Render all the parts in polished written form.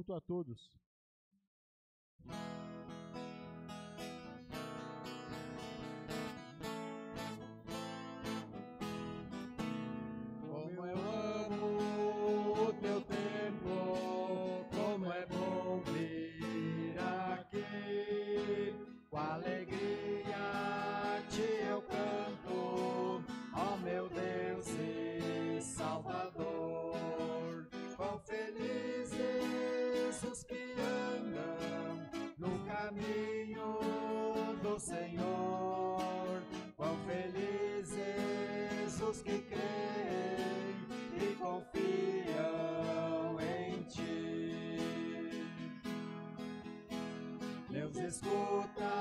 culto a todos. Como eu amo o teu templo, como é bom vir aqui. Com alegria te eu canto, ó meu Deus e Salvador. Quão felizes os que andam no caminho do Senhor. Quão felizes os que creem e confiam em ti. Deus escuta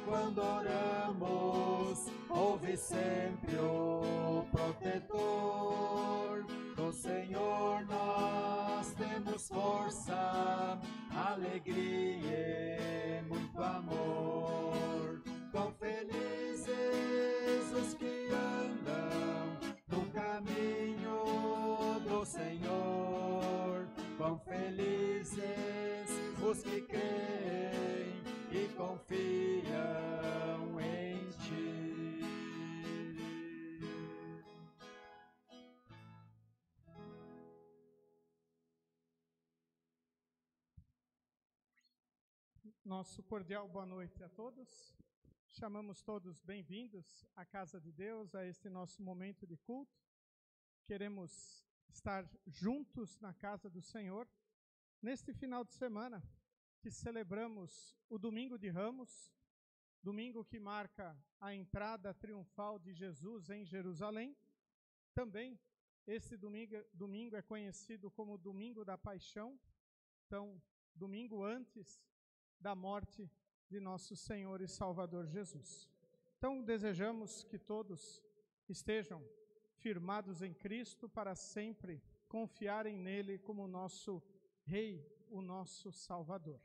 quando oramos, ouve sempre o protetor. Do Senhor nós temos força, alegria e muito amor. Quão felizes os que andam no caminho do Senhor. Quão felizes os que creem e confiam em ti. Nosso cordial boa noite a todos. Chamamos todos bem-vindos à casa de Deus, a este nosso momento de culto. Queremos estar juntos na casa do Senhor neste final de semana que celebramos o Domingo de Ramos, domingo que marca a entrada triunfal de Jesus em Jerusalém. Também este domingo é conhecido como Domingo da Paixão, então, domingo antes da morte de nosso Senhor e Salvador Jesus. Então, desejamos que todos estejam firmados em Cristo para sempre confiarem nele como nosso Rei, o nosso Salvador.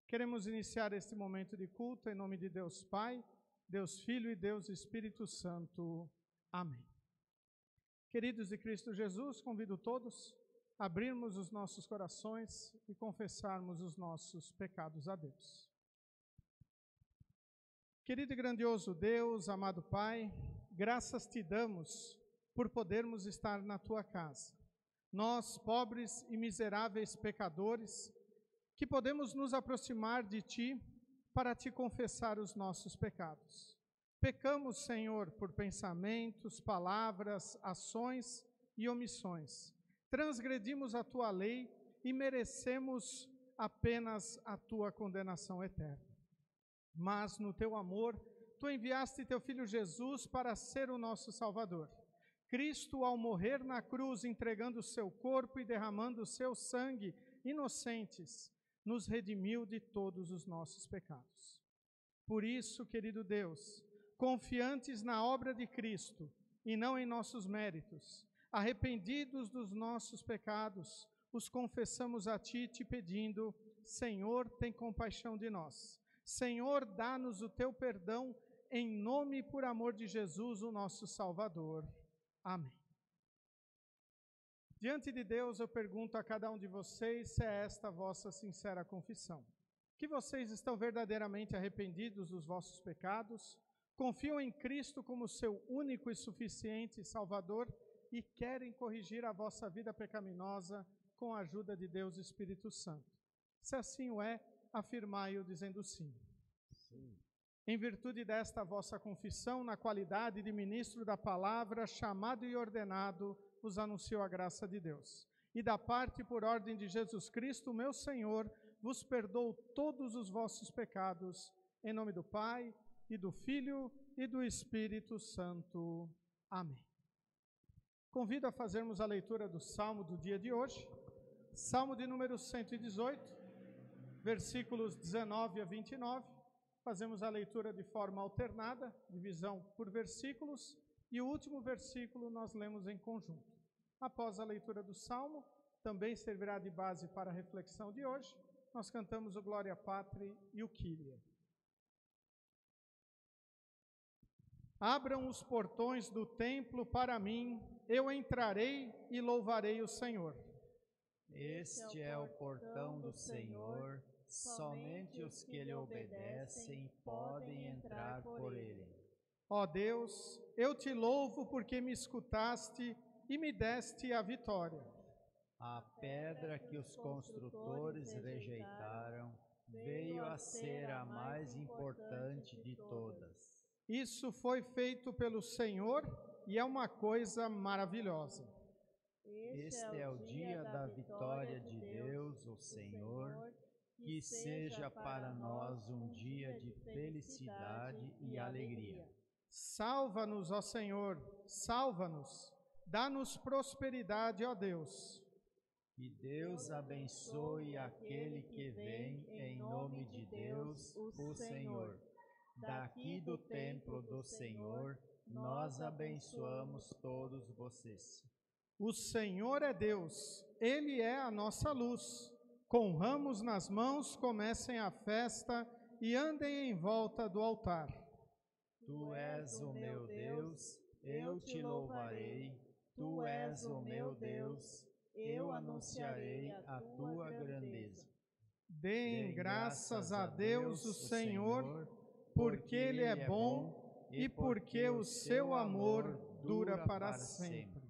Queremos iniciar este momento de culto em nome de Deus Pai, Deus Filho e Deus Espírito Santo. Amém. Queridos de Cristo Jesus, convido todos a abrirmos os nossos corações e confessarmos os nossos pecados a Deus. Querido e grandioso Deus, amado Pai, graças te damos por podermos estar na tua casa. Nós, pobres e miseráveis pecadores, que podemos nos aproximar de ti para te confessar os nossos pecados. Pecamos, Senhor, por pensamentos, palavras, ações e omissões. Transgredimos a tua lei e merecemos apenas a tua condenação eterna. Mas no teu amor, tu enviaste teu Filho Jesus para ser o nosso Salvador. Cristo, ao morrer na cruz, entregando o seu corpo e derramando o seu sangue inocentes, nos redimiu de todos os nossos pecados. Por isso, querido Deus, confiantes na obra de Cristo e não em nossos méritos, arrependidos dos nossos pecados, os confessamos a ti, te pedindo: Senhor, tem compaixão de nós. Senhor, dá-nos o teu perdão, em nome e por amor de Jesus, o nosso Salvador. Amém. Diante de Deus, eu pergunto a cada um de vocês se é esta a vossa sincera confissão. Que vocês estão verdadeiramente arrependidos dos vossos pecados, confiam em Cristo como seu único e suficiente Salvador e querem corrigir a vossa vida pecaminosa com a ajuda de Deus Espírito Santo. Se assim o é, afirmai-o dizendo sim. Sim. Em virtude desta vossa confissão, na qualidade de ministro da palavra, chamado e ordenado, vos anuncio a graça de Deus. E da parte e por ordem de Jesus Cristo, meu Senhor, vos perdoo todos os vossos pecados, em nome do Pai, e do Filho, e do Espírito Santo. Amém. Convido a fazermos a leitura do Salmo do dia de hoje, Salmo de número 118, versículos 19 a 29. Fazemos a leitura de forma alternada, divisão por versículos, e o último versículo nós lemos em conjunto. Após a leitura do Salmo, também servirá de base para a reflexão de hoje, nós cantamos o Glória Patri e o Kyrie. Abram os portões do templo para mim, eu entrarei e louvarei o Senhor. Este é o portão do Senhor, somente os que lhe obedecem podem entrar por ele. Ó Deus, eu te louvo porque me escutaste e me deste a vitória. A pedra que os construtores rejeitaram veio a ser a mais importante de todas. Isso foi feito pelo Senhor e é uma coisa maravilhosa. Este é o dia da vitória de Deus, o Senhor, que seja para nós um dia de felicidade e alegria. Salva-nos, ó Senhor, salva-nos, dá-nos prosperidade, ó Deus. Que Deus abençoe aquele que vem em nome de Deus, o Senhor. Daqui do templo do Senhor, nós abençoamos todos vocês. O Senhor é Deus, Ele é a nossa luz. Com ramos nas mãos, comecem a festa e andem em volta do altar. Tu és o meu Deus, eu te louvarei. Tu és o meu Deus, eu anunciarei a tua grandeza. Deem graças a Deus, o Senhor, porque Ele é bom e porque o seu amor dura para sempre.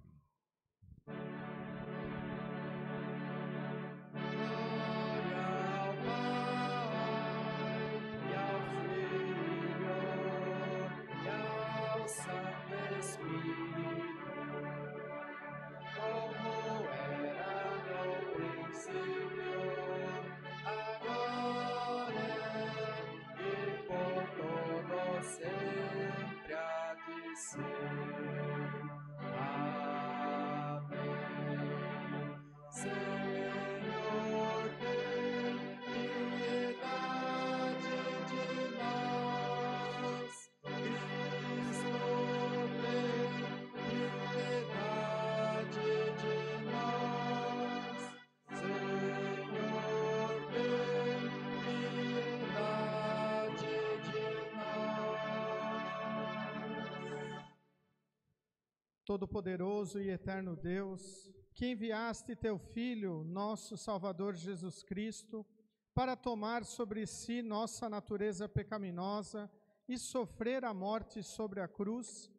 Todo-Poderoso e eterno Deus, que enviaste teu Filho, nosso Salvador Jesus Cristo, para tomar sobre si nossa natureza pecaminosa e sofrer a morte sobre a cruz,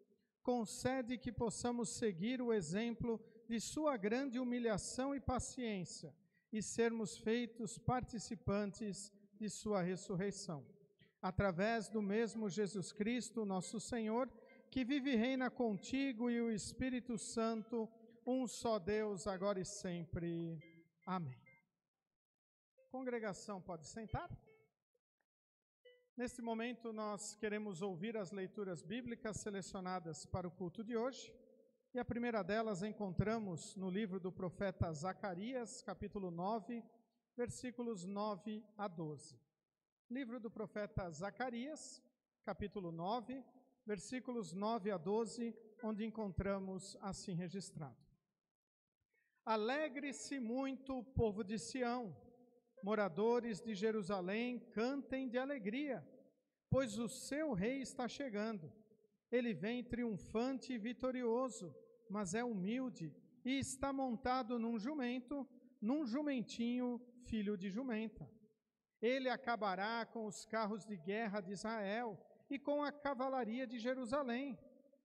concede que possamos seguir o exemplo de sua grande humilhação e paciência e sermos feitos participantes de sua ressurreição. Através do mesmo Jesus Cristo, nosso Senhor, que vive e reina contigo e o Espírito Santo, um só Deus, agora e sempre. Amém. Congregação, pode sentar. Neste momento, nós queremos ouvir as leituras bíblicas selecionadas para o culto de hoje. E a primeira delas encontramos no livro do profeta Zacarias, capítulo 9, versículos 9 a 12. Livro do profeta Zacarias, capítulo 9, versículos 9 a 12, onde encontramos assim registrado. Alegre-se muito o povo de Sião, moradores de Jerusalém, cantem de alegria, pois o seu rei está chegando. Ele vem triunfante e vitorioso, mas é humilde e está montado num jumento, num jumentinho, filho de jumenta. Ele acabará com os carros de guerra de Israel e com a cavalaria de Jerusalém.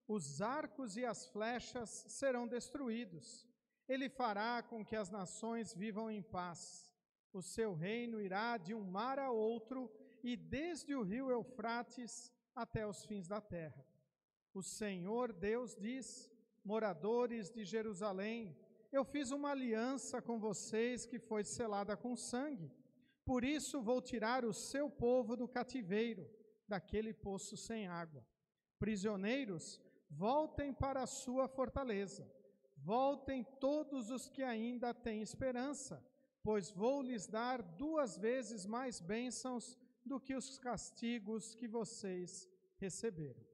Os arcos e as flechas serão destruídos. Ele fará com que as nações vivam em paz. O seu reino irá de um mar a outro e desde o rio Eufrates até os fins da terra. O Senhor Deus diz: moradores de Jerusalém, eu fiz uma aliança com vocês que foi selada com sangue. Por isso vou tirar o seu povo do cativeiro, daquele poço sem água. Prisioneiros, voltem para a sua fortaleza. Voltem todos os que ainda têm esperança, pois vou lhes dar 2 vezes mais bênçãos do que os castigos que vocês receberam.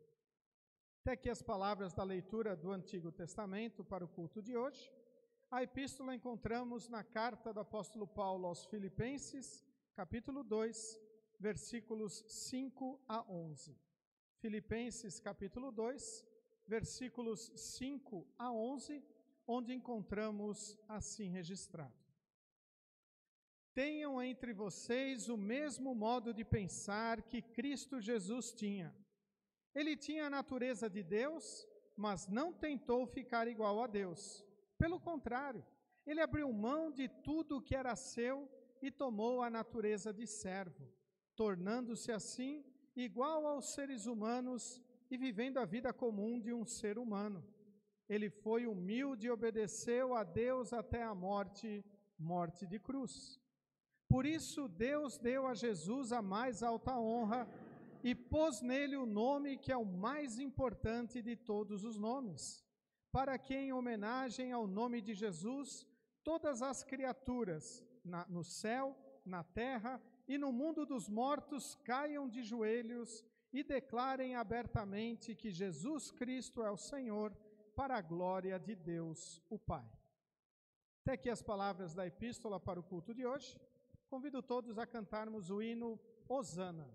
Até aqui as palavras da leitura do Antigo Testamento para o culto de hoje. A epístola encontramos na carta do apóstolo Paulo aos Filipenses, capítulo 2, versículos 5 a 11. Filipenses, capítulo 2, versículos 5 a 11, onde encontramos assim registrado. tenham entre vocês o mesmo modo de pensar que Cristo Jesus tinha. Ele tinha a natureza de Deus, mas não tentou ficar igual a Deus. Pelo contrário, ele abriu mão de tudo o que era seu e tomou a natureza de servo, tornando-se assim igual aos seres humanos e vivendo a vida comum de um ser humano. Ele foi humilde e obedeceu a Deus até a morte de cruz. Por isso, Deus deu a Jesus a mais alta honra e pôs nele o nome que é o mais importante de todos os nomes, para que, em homenagem ao nome de Jesus, todas as criaturas, no céu, na terra e no mundo dos mortos, caiam de joelhos e declarem abertamente que Jesus Cristo é o Senhor, para a glória de Deus, o Pai. Até aqui as palavras da epístola para o culto de hoje. Convido todos a cantarmos o hino Hosana.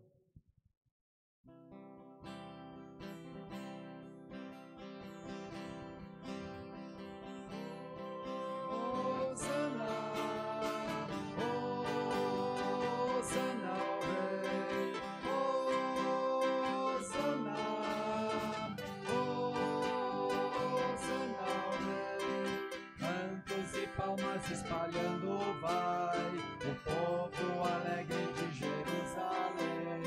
Espalhando vai o povo alegre de Jerusalém.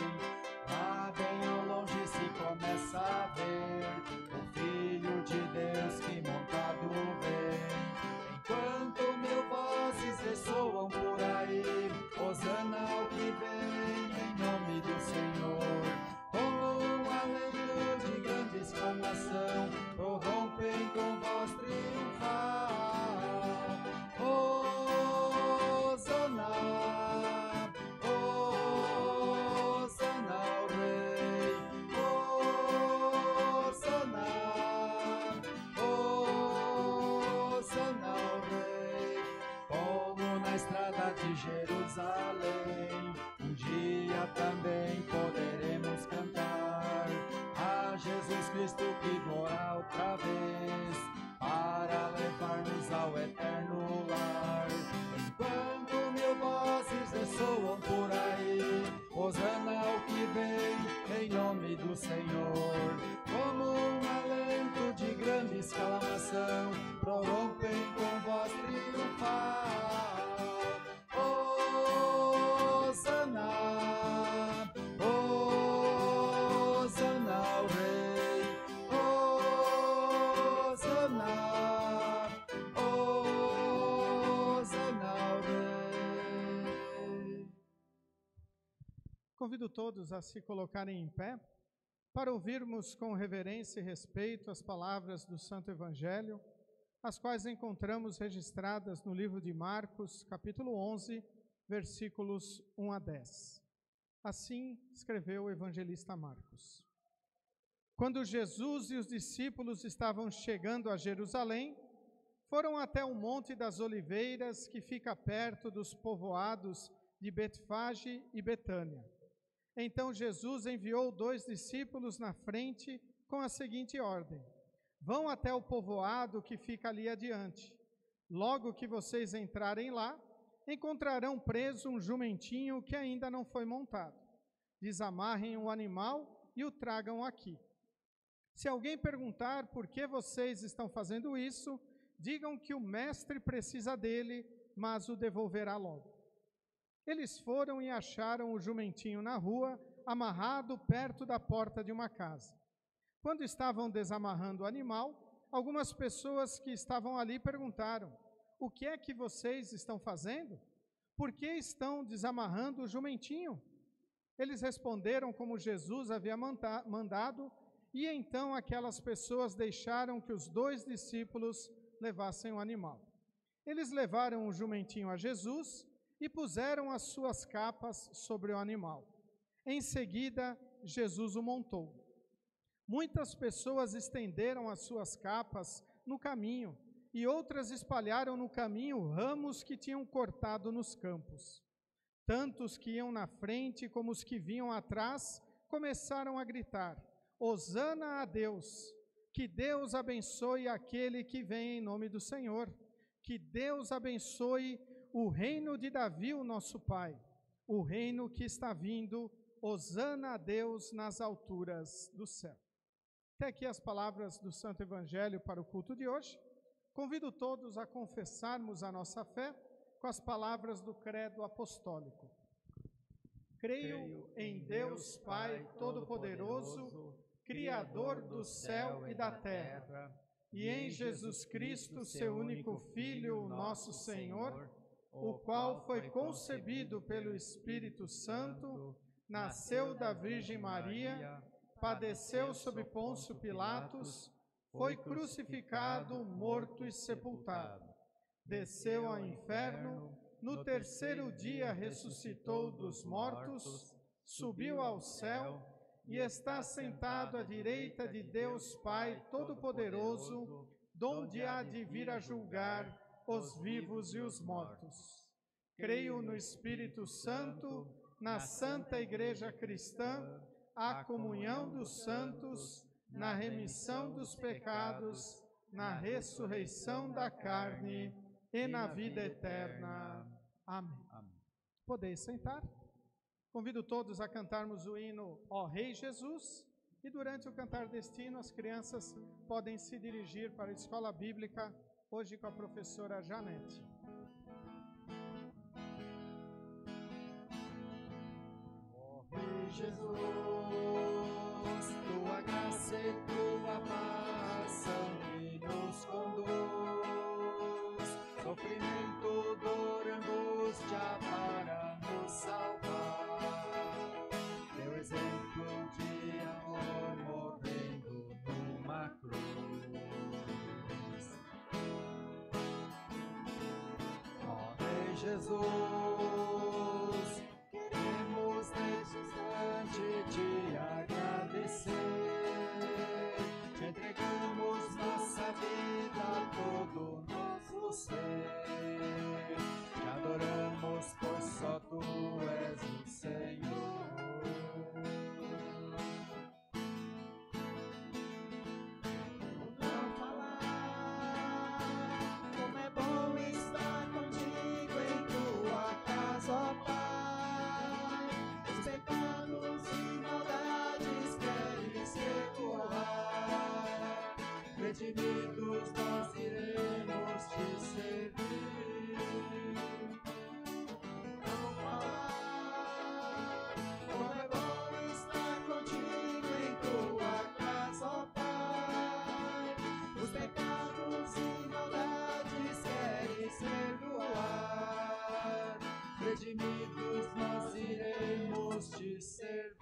Lá bem ao longe se começa a ver o Filho de Deus que montado vem. Enquanto mil vozes ressoam por aí, Hosana ao que vem, em nome do Senhor. Com um alento de grande exclamação, prorrompem com voz triunfal. Jerusalém, um dia também poderemos cantar a Jesus Cristo que voa outra vez para levar-nos ao eterno lar. Enquanto mil vozes ressoam por aí, Hosana ao que vem, em nome do Senhor. Como um alento de grande exclamação, prorrompem com voz triunfal. Convido todos a se colocarem em pé para ouvirmos com reverência e respeito as palavras do Santo Evangelho, as quais encontramos registradas no livro de Marcos, capítulo 11, versículos 1 a 10. Assim escreveu o evangelista Marcos. Quando Jesus e os discípulos estavam chegando a Jerusalém, foram até o Monte das Oliveiras, que fica perto dos povoados de Betfage e Betânia. Então Jesus enviou 2 discípulos na frente com a seguinte ordem: vão até o povoado que fica ali adiante. Logo que vocês entrarem lá, encontrarão preso um jumentinho que ainda não foi montado. Desamarrem o animal e o tragam aqui. Se alguém perguntar por que vocês estão fazendo isso, digam que o mestre precisa dele, mas o devolverá logo. Eles foram e acharam o jumentinho na rua, amarrado perto da porta de uma casa. Quando estavam desamarrando o animal, algumas pessoas que estavam ali perguntaram: o que é que vocês estão fazendo? Por que estão desamarrando o jumentinho? Eles responderam como Jesus havia mandado, e então aquelas pessoas deixaram que os 2 discípulos levassem o animal. Eles levaram o jumentinho a Jesus e puseram as suas capas sobre o animal. Em seguida, Jesus o montou. Muitas pessoas estenderam as suas capas no caminho, e outras espalharam no caminho ramos que tinham cortado nos campos. Tanto os que iam na frente como os que vinham atrás começaram a gritar: Hosana a Deus! Que Deus abençoe aquele que vem em nome do Senhor! Que Deus abençoe o reino de Davi, o nosso pai, o reino que está vindo, hosana a Deus nas alturas do céu. Até aqui as palavras do Santo Evangelho para o culto de hoje. Convido todos a confessarmos a nossa fé com as palavras do credo apostólico. Creio em Deus Pai Todo-Poderoso, Criador do céu e da terra, e em Jesus Cristo, seu único Filho, nosso Senhor, o qual foi concebido pelo Espírito Santo, nasceu da Virgem Maria, padeceu sob Pôncio Pilatos, foi crucificado, morto e sepultado. Desceu ao inferno, no terceiro dia ressuscitou dos mortos, subiu ao céu e está sentado à direita de Deus Pai Todo-Poderoso, donde há de vir a julgar os vivos e os mortos. Creio no Espírito Santo, na Santa Igreja Cristã, a comunhão dos santos, na remissão dos pecados, na ressurreição da carne e na vida eterna. Amém. Podeis sentar. Convido todos a cantarmos o hino Ó Rei Jesus, e durante o cantar deste hino as crianças podem se dirigir para a escola bíblica, hoje com a professora Janete. Ó Rei Jesus, tua graça e tua paz são que nos conduz, sofrimento, dor, angústia para nos salvar. Teu exemplo de amor morrendo numa cruz. Ó Rei Jesus, queremos neste instante te agradecer. Te entregamos nossa vida, todo o nosso ser. Te adoramos, pois só tu és o Senhor. Não falar como é bom estar contigo em tua casa, ó Pai. Os pecados e maldades queres perdoar. Redimidos nós iremos te servir. Não falar como é bom estar contigo em tua casa, ó Pai. Os pecados e maldades queres perdoar. Redimidos nós iremos te servir.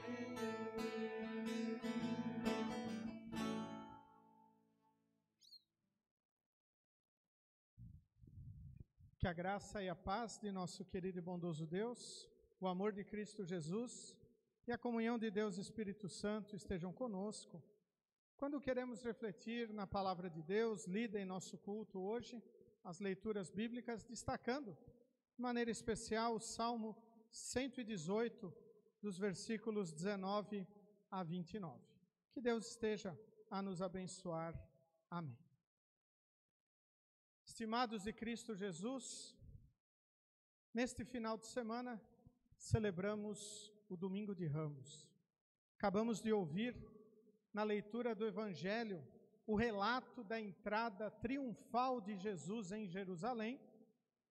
Que a graça e a paz de nosso querido e bondoso Deus, o amor de Cristo Jesus e a comunhão de Deus Espírito Santo estejam conosco. Quando queremos refletir na palavra de Deus, lida em nosso culto hoje, as leituras bíblicas, destacando, de maneira especial, o Salmo 118, dos versículos 19 a 29. Que Deus esteja a nos abençoar. Amém. Estimados de Cristo Jesus, neste final de semana celebramos o Domingo de Ramos. Acabamos de ouvir, na leitura do Evangelho, o relato da entrada triunfal de Jesus em Jerusalém,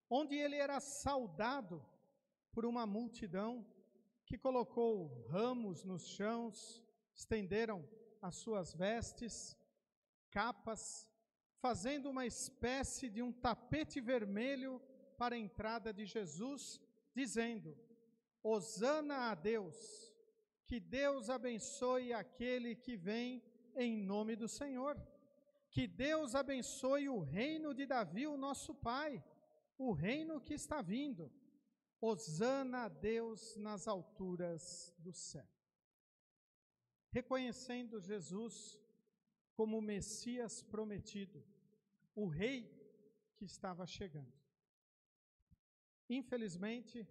onde ele era saudado por uma multidão que colocou ramos nos chãos, estenderam as suas vestes, capas, fazendo uma espécie de um tapete vermelho para a entrada de Jesus, dizendo: Hosana a Deus, que Deus abençoe aquele que vem em nome do Senhor, que Deus abençoe o reino de Davi, o nosso pai, o reino que está vindo. Hosana a Deus nas alturas do céu. Reconhecendo Jesus como o Messias prometido, o rei que estava chegando. Infelizmente,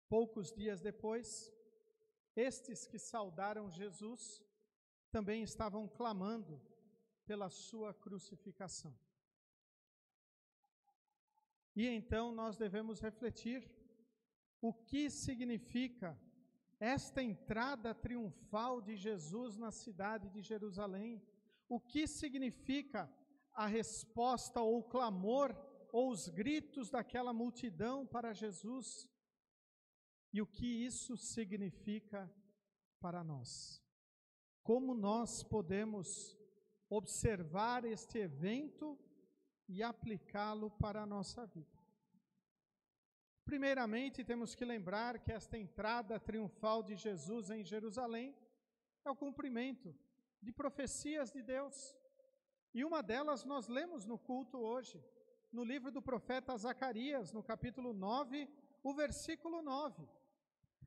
poucos dias depois, estes que saudaram Jesus também estavam clamando pela sua crucificação. E então nós devemos refletir o que significa esta entrada triunfal de Jesus na cidade de Jerusalém. O que significa a resposta ou o clamor ou os gritos daquela multidão para Jesus? E o que isso significa para nós? Como nós podemos observar este evento e aplicá-lo para a nossa vida? Primeiramente, temos que lembrar que esta entrada triunfal de Jesus em Jerusalém é o cumprimento de profecias de Deus. E uma delas nós lemos no culto hoje, no livro do profeta Zacarias, no capítulo 9, o versículo 9.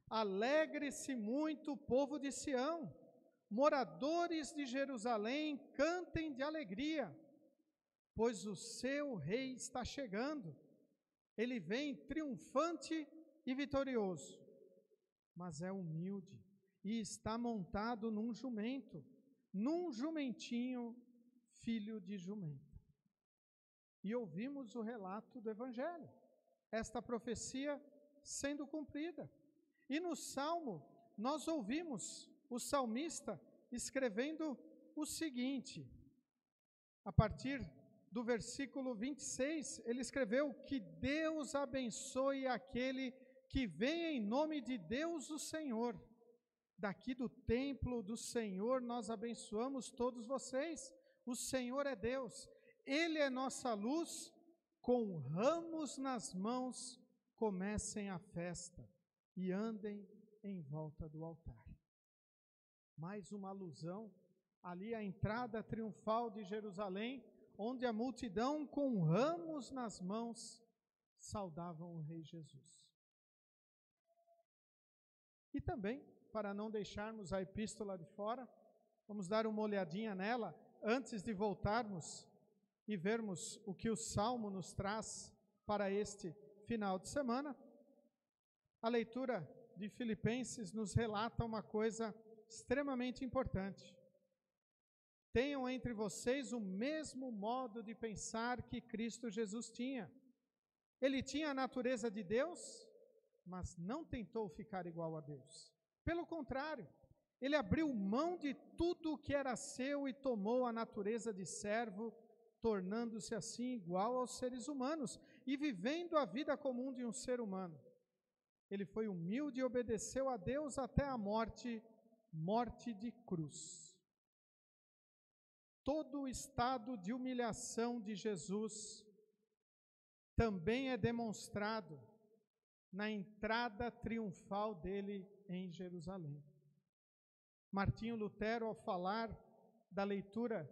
Alegre-se muito o povo de Sião, moradores de Jerusalém, cantem de alegria, pois o seu rei está chegando. Ele vem triunfante e vitorioso, mas é humilde e está montado num jumentinho, filho de jumenta. E ouvimos o relato do Evangelho, esta profecia sendo cumprida. E no Salmo, nós ouvimos o salmista escrevendo o seguinte, a partir do versículo 26, ele escreveu que Deus abençoe aquele que vem em nome de Deus o Senhor. Daqui do templo do Senhor nós abençoamos todos vocês. O Senhor é Deus, Ele é nossa luz, com ramos nas mãos comecem a festa e andem em volta do altar. Mais uma alusão ali à entrada triunfal de Jerusalém, onde a multidão com ramos nas mãos saudavam o Rei Jesus. E também, para não deixarmos a epístola de fora, vamos dar uma olhadinha nela antes de voltarmos e vermos o que o Salmo nos traz para este final de semana. A leitura de Filipenses nos relata uma coisa extremamente importante. Tenham entre vocês o mesmo modo de pensar que Cristo Jesus tinha. Ele tinha a natureza de Deus, mas não tentou ficar igual a Deus. Pelo contrário, ele abriu mão de tudo o que era seu e tomou a natureza de servo, tornando-se assim igual aos seres humanos e vivendo a vida comum de um ser humano. Ele foi humilde e obedeceu a Deus até a morte de cruz. Todo o estado de humilhação de Jesus também é demonstrado na entrada triunfal dele em Jerusalém. Martinho Lutero, ao falar da leitura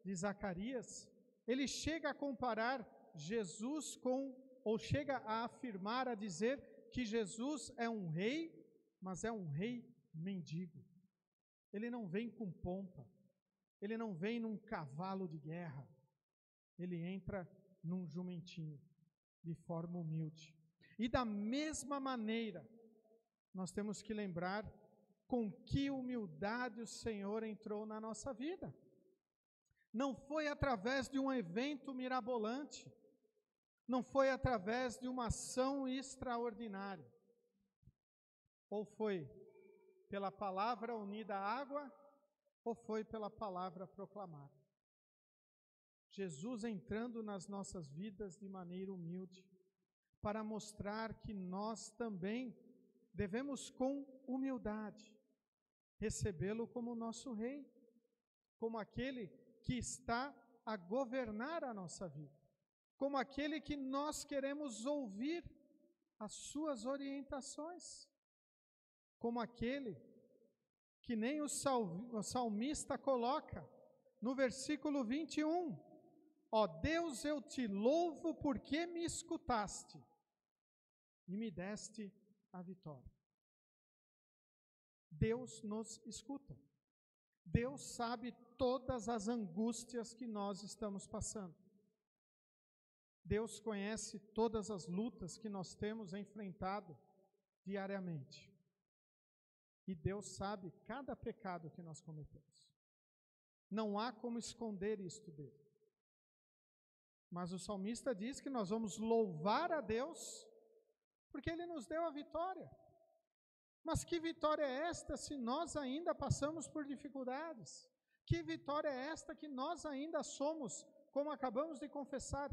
de Zacarias, ele chega a comparar Jesus ou chega a afirmar, a dizer que Jesus é um rei, mas é um rei mendigo. Ele não vem com pompa, ele não vem num cavalo de guerra, ele entra num jumentinho, de forma humilde. E da mesma maneira, nós temos que lembrar com que humildade o Senhor entrou na nossa vida. Não foi através de um evento mirabolante, não foi através de uma ação extraordinária. Ou foi pela palavra unida à água, ou foi pela palavra proclamada. Jesus entrando nas nossas vidas de maneira humilde, para mostrar que nós também devemos com humildade recebê-lo como nosso rei, como aquele que está a governar a nossa vida, como aquele que nós queremos ouvir as suas orientações, como aquele que nem o salmista coloca no versículo 21, ó Deus, eu te louvo porque me escutaste e me deste a vitória. Deus nos escuta. Deus sabe todas as angústias que nós estamos passando. Deus conhece todas as lutas que nós temos enfrentado diariamente. E Deus sabe cada pecado que nós cometemos. Não há como esconder isto dele. Mas o salmista diz que nós vamos louvar a Deus porque Ele nos deu a vitória. Mas que vitória é esta se nós ainda passamos por dificuldades? Que vitória é esta que nós ainda somos, como acabamos de confessar,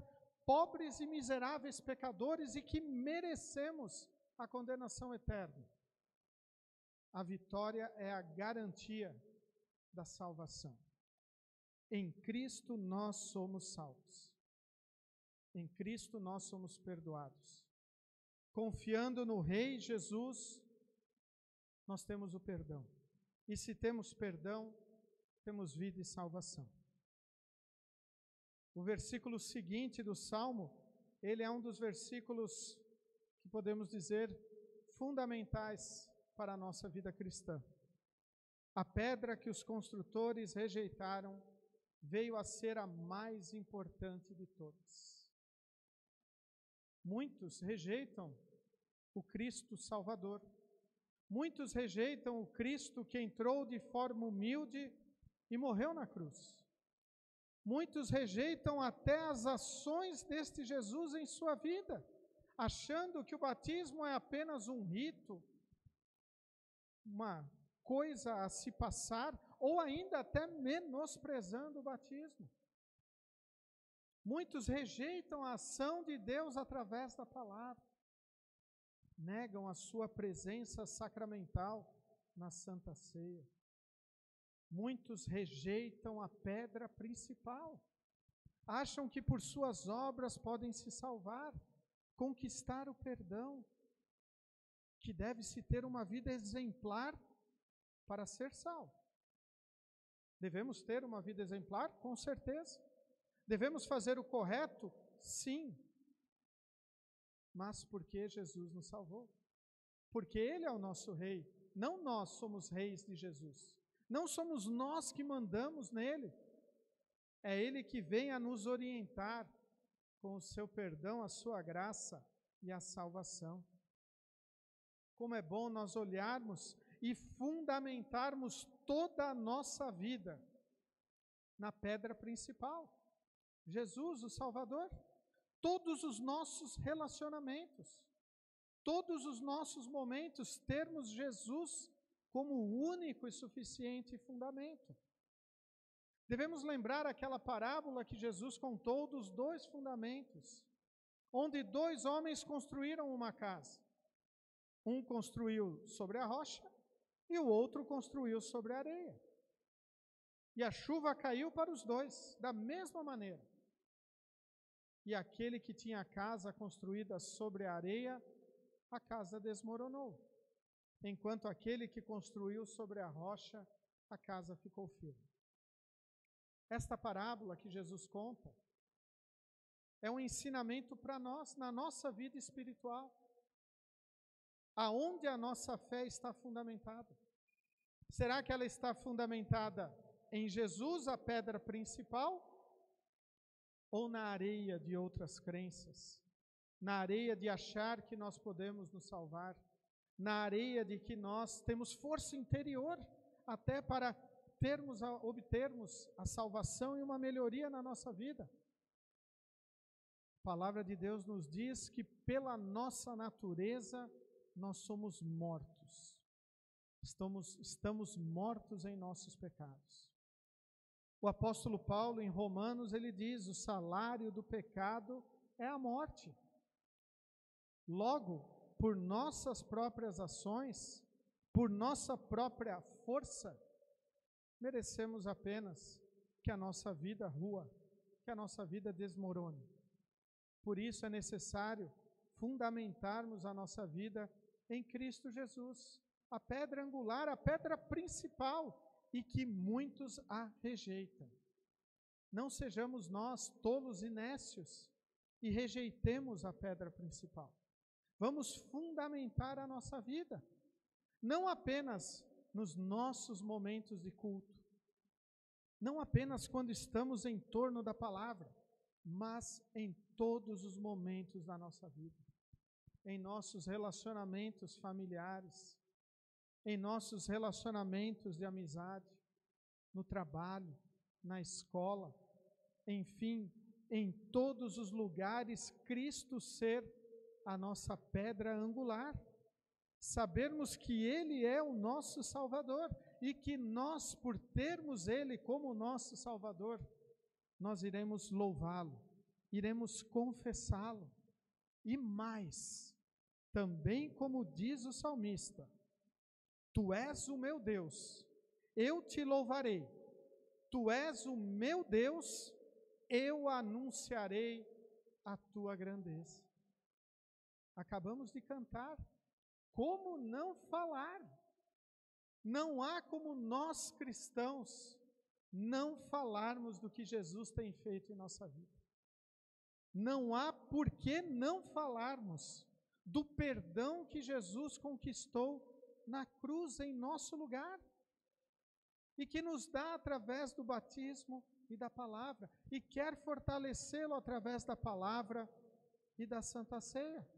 pobres e miseráveis pecadores e que merecemos a condenação eterna? A vitória é a garantia da salvação. Em Cristo nós somos salvos. Em Cristo nós somos perdoados. Confiando no Rei Jesus, nós temos o perdão. E se temos perdão, temos vida e salvação. O versículo seguinte do Salmo, ele é um dos versículos que podemos dizer fundamentais para a nossa vida cristã. A pedra que os construtores rejeitaram veio a ser a mais importante de todas. Muitos rejeitam o Cristo Salvador. Muitos rejeitam o Cristo que entrou de forma humilde e morreu na cruz. Muitos rejeitam até as ações deste Jesus em sua vida, achando que o batismo é apenas um rito, uma coisa a se passar, ou ainda até menosprezando o batismo. Muitos rejeitam a ação de Deus através da palavra, negam a sua presença sacramental na Santa Ceia. Muitos rejeitam a pedra principal, acham que por suas obras podem se salvar, conquistar o perdão, que deve-se ter uma vida exemplar para ser salvo. Devemos ter uma vida exemplar? Com certeza. Devemos fazer o correto? Sim. Mas porque Jesus nos salvou. Porque Ele é o nosso Rei. Não nós somos reis de Jesus. Não somos nós que mandamos nele. É Ele que vem a nos orientar com o seu perdão, a sua graça e a salvação. Como é bom nós olharmos e fundamentarmos toda a nossa vida na pedra principal, Jesus, o Salvador. Todos os nossos relacionamentos, todos os nossos momentos, termos Jesus como o único e suficiente fundamento. Devemos lembrar aquela parábola que Jesus contou dos dois fundamentos, onde dois homens construíram uma casa. Um construiu sobre a rocha e o outro construiu sobre a areia. E a chuva caiu para os dois, da mesma maneira. E aquele que tinha a casa construída sobre a areia, a casa desmoronou. Enquanto aquele que construiu sobre a rocha, a casa ficou firme. Esta parábola que Jesus conta é um ensinamento para nós, na nossa vida espiritual. Aonde a nossa fé está fundamentada? Será que ela está fundamentada em Jesus, a pedra principal? Ou na areia de outras crenças? Na areia de achar que nós podemos nos salvar? Na areia de que nós temos força interior até para obtermos a salvação e uma melhoria na nossa vida? A palavra de Deus nos diz que pela nossa natureza nós somos mortos. Estamos mortos em nossos pecados. O apóstolo Paulo, em Romanos, ele diz: o salário do pecado é a morte. Logo, por nossas próprias ações, por nossa própria força, merecemos apenas que a nossa vida rua, que a nossa vida desmorone. Por isso é necessário fundamentarmos a nossa vida em Cristo Jesus, a pedra angular, a pedra principal, e que muitos a rejeitam. Não sejamos nós tolos e nécios e rejeitemos a pedra principal. Vamos fundamentar a nossa vida, não apenas nos nossos momentos de culto, não apenas quando estamos em torno da palavra, mas em todos os momentos da nossa vida, em nossos relacionamentos familiares, em nossos relacionamentos de amizade, no trabalho, na escola, enfim, em todos os lugares Cristo ser a nossa pedra angular. Sabermos que Ele é o nosso Salvador e que nós, por termos Ele como nosso Salvador, nós iremos louvá-lo, iremos confessá-lo. E mais, também como diz o salmista, Tu és o meu Deus, eu te louvarei. Tu és o meu Deus, eu anunciarei a tua grandeza. Acabamos de cantar. Como não falar? Não há como nós cristãos não falarmos do que Jesus tem feito em nossa vida. Não há por que não falarmos do perdão que Jesus conquistou na cruz em nosso lugar e que nos dá através do batismo e da palavra e quer fortalecê-lo através da palavra e da Santa Ceia.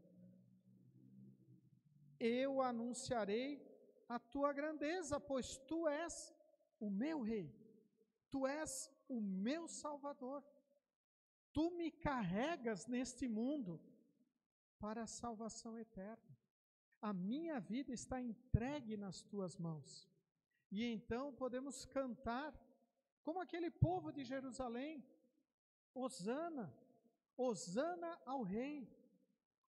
Eu anunciarei a tua grandeza, pois tu és o meu rei, tu és o meu salvador. Tu me carregas neste mundo para a salvação eterna. A minha vida está entregue nas tuas mãos. E então podemos cantar como aquele povo de Jerusalém: Hosana, Hosana ao rei,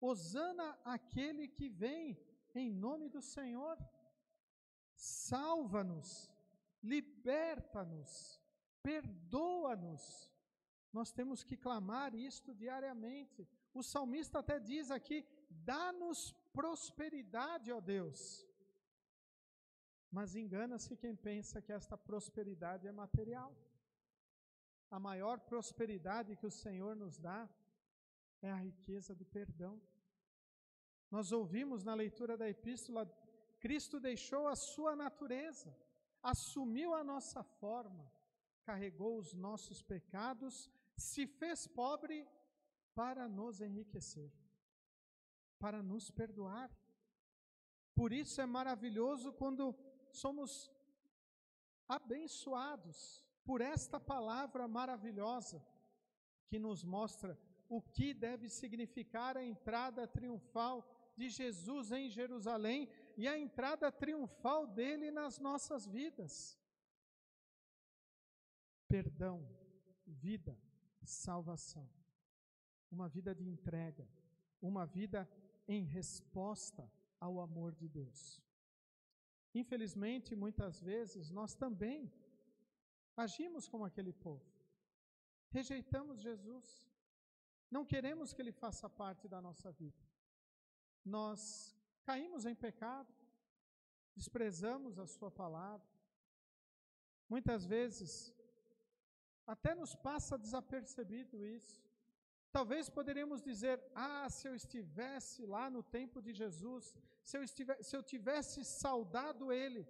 Hosana àquele que vem em nome do Senhor. Salva-nos, liberta-nos, perdoa-nos. Nós temos que clamar isto diariamente. O salmista até diz aqui: dá-nos prosperidade, ó Deus. Mas engana-se quem pensa que esta prosperidade é material. A maior prosperidade que o Senhor nos dá é a riqueza do perdão. Nós ouvimos na leitura da epístola, Cristo deixou a sua natureza, assumiu a nossa forma, carregou os nossos pecados, se fez pobre para nos enriquecer, para nos perdoar. Por isso é maravilhoso quando somos abençoados por esta palavra maravilhosa que nos mostra o que deve significar a entrada triunfal de Jesus em Jerusalém e a entrada triunfal dele nas nossas vidas. Perdão, vida, salvação, uma vida de entrega, uma vida em resposta ao amor de Deus. Infelizmente, muitas vezes, nós também agimos como aquele povo. Rejeitamos Jesus. Não queremos que Ele faça parte da nossa vida. Nós caímos em pecado, desprezamos a Sua palavra. Muitas vezes, até nos passa desapercebido isso. Talvez poderíamos dizer: se eu estivesse lá no tempo de Jesus, se eu tivesse saudado Ele,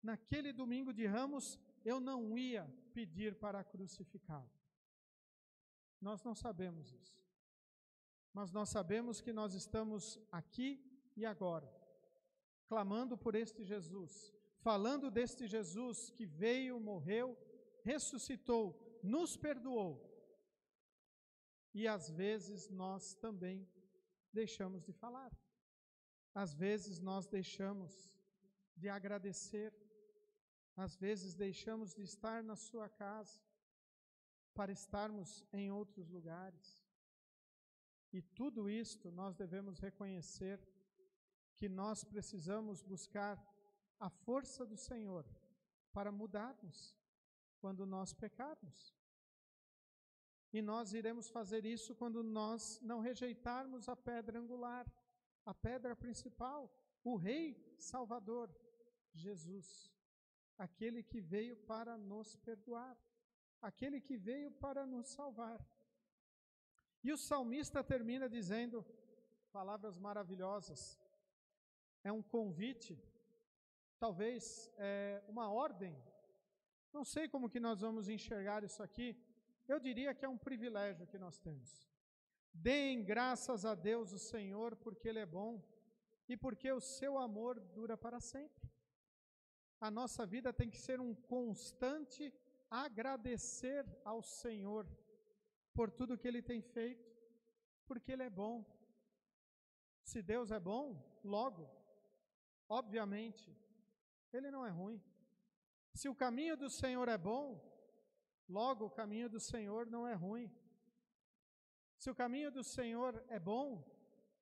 naquele domingo de Ramos, eu não ia pedir para crucificá-lo. Nós não sabemos isso. Mas nós sabemos que nós estamos aqui e agora, clamando por este Jesus, falando deste Jesus que veio, morreu, ressuscitou, nos perdoou. E às vezes nós também deixamos de falar. Às vezes nós deixamos de agradecer. Às vezes deixamos de estar na sua casa para estarmos em outros lugares. E tudo isto nós devemos reconhecer que nós precisamos buscar a força do Senhor para mudarmos quando nós pecarmos. E nós iremos fazer isso quando nós não rejeitarmos a pedra angular, a pedra principal, o Rei Salvador, Jesus, aquele que veio para nos perdoar, aquele que veio para nos salvar. E o salmista termina dizendo palavras maravilhosas. É um convite, talvez uma ordem. Não sei como que nós vamos enxergar isso aqui. Eu diria que é um privilégio que nós temos. Deem graças a Deus o Senhor, porque Ele é bom e porque o seu amor dura para sempre. A nossa vida tem que ser um constante agradecer ao Senhor por tudo que Ele tem feito, porque Ele é bom. Se Deus é bom, logo, obviamente, Ele não é ruim. Se o caminho do Senhor é bom, logo o caminho do Senhor não é ruim. Se o caminho do Senhor é bom,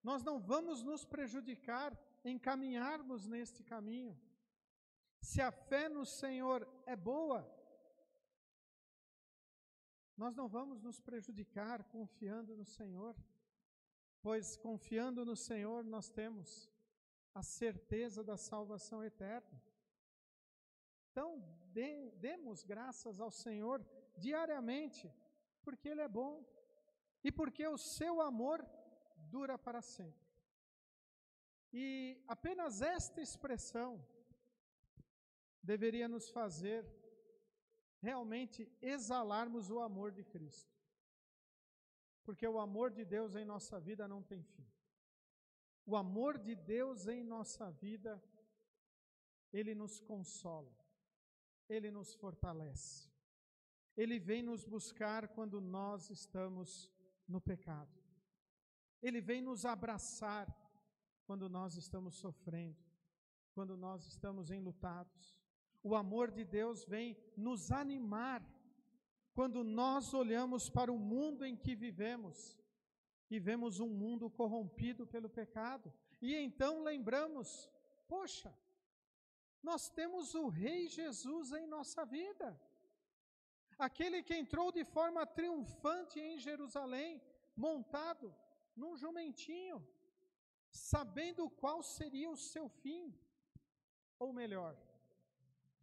nós não vamos nos prejudicar em caminharmos neste caminho. Se a fé no Senhor é boa, nós não vamos nos prejudicar confiando no Senhor, pois confiando no Senhor nós temos a certeza da salvação eterna. Então, demos graças ao Senhor diariamente, porque Ele é bom e porque o seu amor dura para sempre. E apenas esta expressão deveria nos fazer realmente exalarmos o amor de Cristo. Porque o amor de Deus em nossa vida não tem fim. O amor de Deus em nossa vida, Ele nos consola, Ele nos fortalece. Ele vem nos buscar quando nós estamos no pecado. Ele vem nos abraçar quando nós estamos sofrendo, quando nós estamos enlutados. O amor de Deus vem nos animar quando nós olhamos para o mundo em que vivemos e vemos um mundo corrompido pelo pecado. E então lembramos, poxa, nós temos o Rei Jesus em nossa vida. Aquele que entrou de forma triunfante em Jerusalém, montado num jumentinho, sabendo qual seria o seu fim, ou melhor,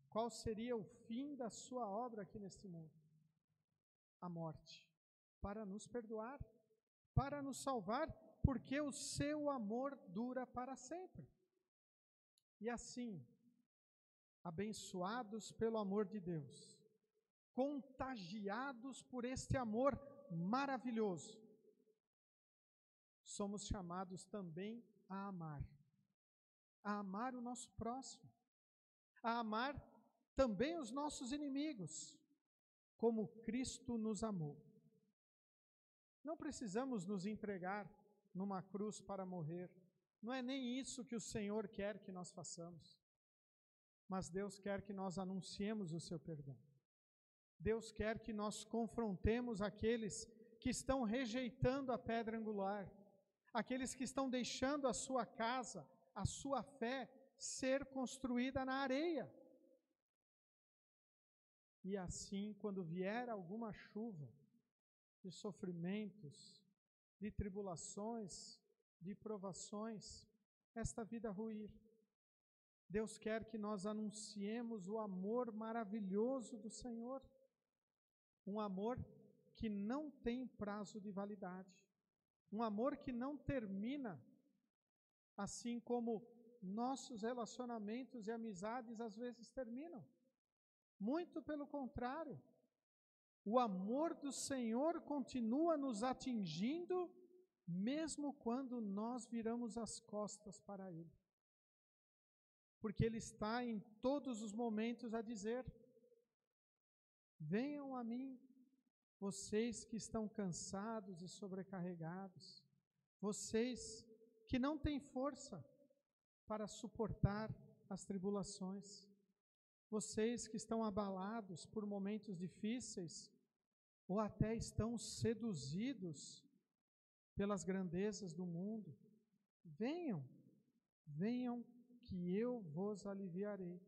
qual seria o fim da sua obra aqui neste mundo? A morte, para nos perdoar, para nos salvar, porque o seu amor dura para sempre. E assim, abençoados pelo amor de Deus, contagiados por este amor maravilhoso, somos chamados também a amar o nosso próximo, a amar também os nossos inimigos, como Cristo nos amou. Não precisamos nos entregar numa cruz para morrer, não é nem isso que o Senhor quer que nós façamos, mas Deus quer que nós anunciemos o seu perdão. Deus quer que nós confrontemos aqueles que estão rejeitando a pedra angular, aqueles que estão deixando a sua casa, a sua fé, ser construída na areia. E assim, quando vier alguma chuva de sofrimentos, de tribulações, de provações, esta vida ruir, Deus quer que nós anunciemos o amor maravilhoso do Senhor, um amor que não tem prazo de validade, um amor que não termina, assim como nossos relacionamentos e amizades às vezes terminam. Muito pelo contrário, o amor do Senhor continua nos atingindo, mesmo quando nós viramos as costas para Ele. Porque Ele está em todos os momentos a dizer: venham a mim, vocês que estão cansados e sobrecarregados, vocês que não têm força para suportar as tribulações, vocês que estão abalados por momentos difíceis, ou até estão seduzidos pelas grandezas do mundo, venham que eu vos aliviarei,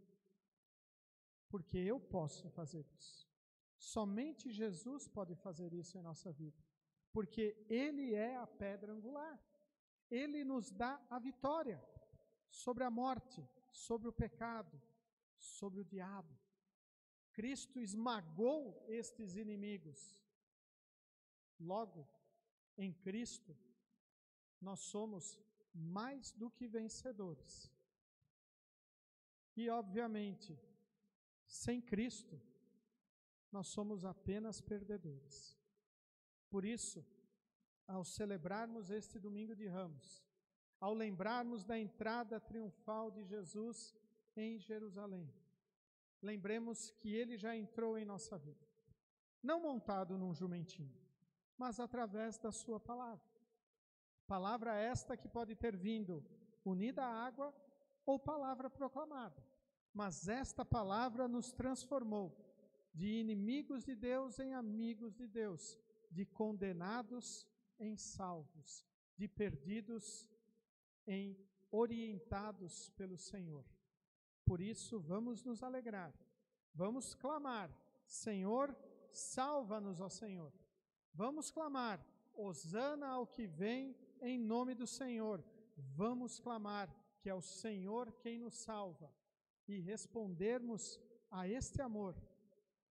porque eu posso fazer isso. Somente Jesus pode fazer isso em nossa vida, porque Ele é a pedra angular. Ele nos dá a vitória sobre a morte, sobre o pecado, sobre o diabo. Cristo esmagou estes inimigos. Logo, em Cristo, nós somos mais do que vencedores. E, obviamente, sem Cristo, nós somos apenas perdedores. Por isso, ao celebrarmos este Domingo de Ramos, ao lembrarmos da entrada triunfal de Jesus em Jerusalém, lembremos que Ele já entrou em nossa vida, não montado num jumentinho, mas através da sua palavra. Palavra esta que pode ter vindo unida à água ou palavra proclamada. Mas esta palavra nos transformou de inimigos de Deus em amigos de Deus, de condenados em salvos, de perdidos em orientados pelo Senhor. Por isso, vamos nos alegrar, vamos clamar, Senhor, salva-nos, ó Senhor. Vamos clamar, hosana ao que vem em nome do Senhor. Vamos clamar que é o Senhor quem nos salva e respondermos a este amor,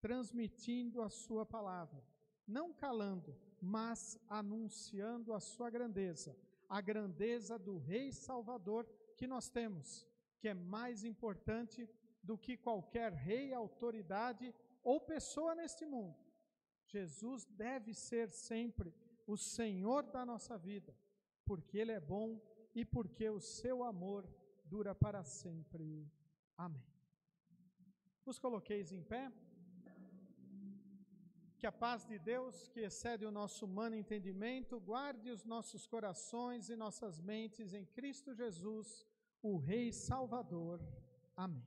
transmitindo a sua palavra, não calando, mas anunciando a sua grandeza, a grandeza do Rei Salvador que nós temos, que é mais importante do que qualquer rei, autoridade ou pessoa neste mundo. Jesus deve ser sempre o Senhor da nossa vida, porque Ele é bom e porque o seu amor dura para sempre. Amém. Vos coloqueis em pé. Que a paz de Deus, que excede o nosso humano entendimento, guarde os nossos corações e nossas mentes em Cristo Jesus, o Rei Salvador. Amém.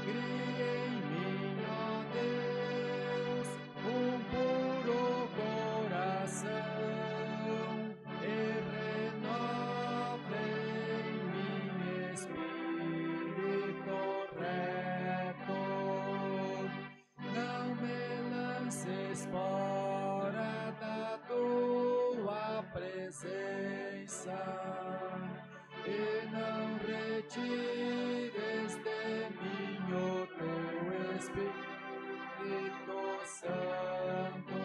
Cria em mim, ó Deus, puro coração, e renova em mim espírito reto. Não me lances fora da tua presença, e não retires de mim o teu Espírito Santo.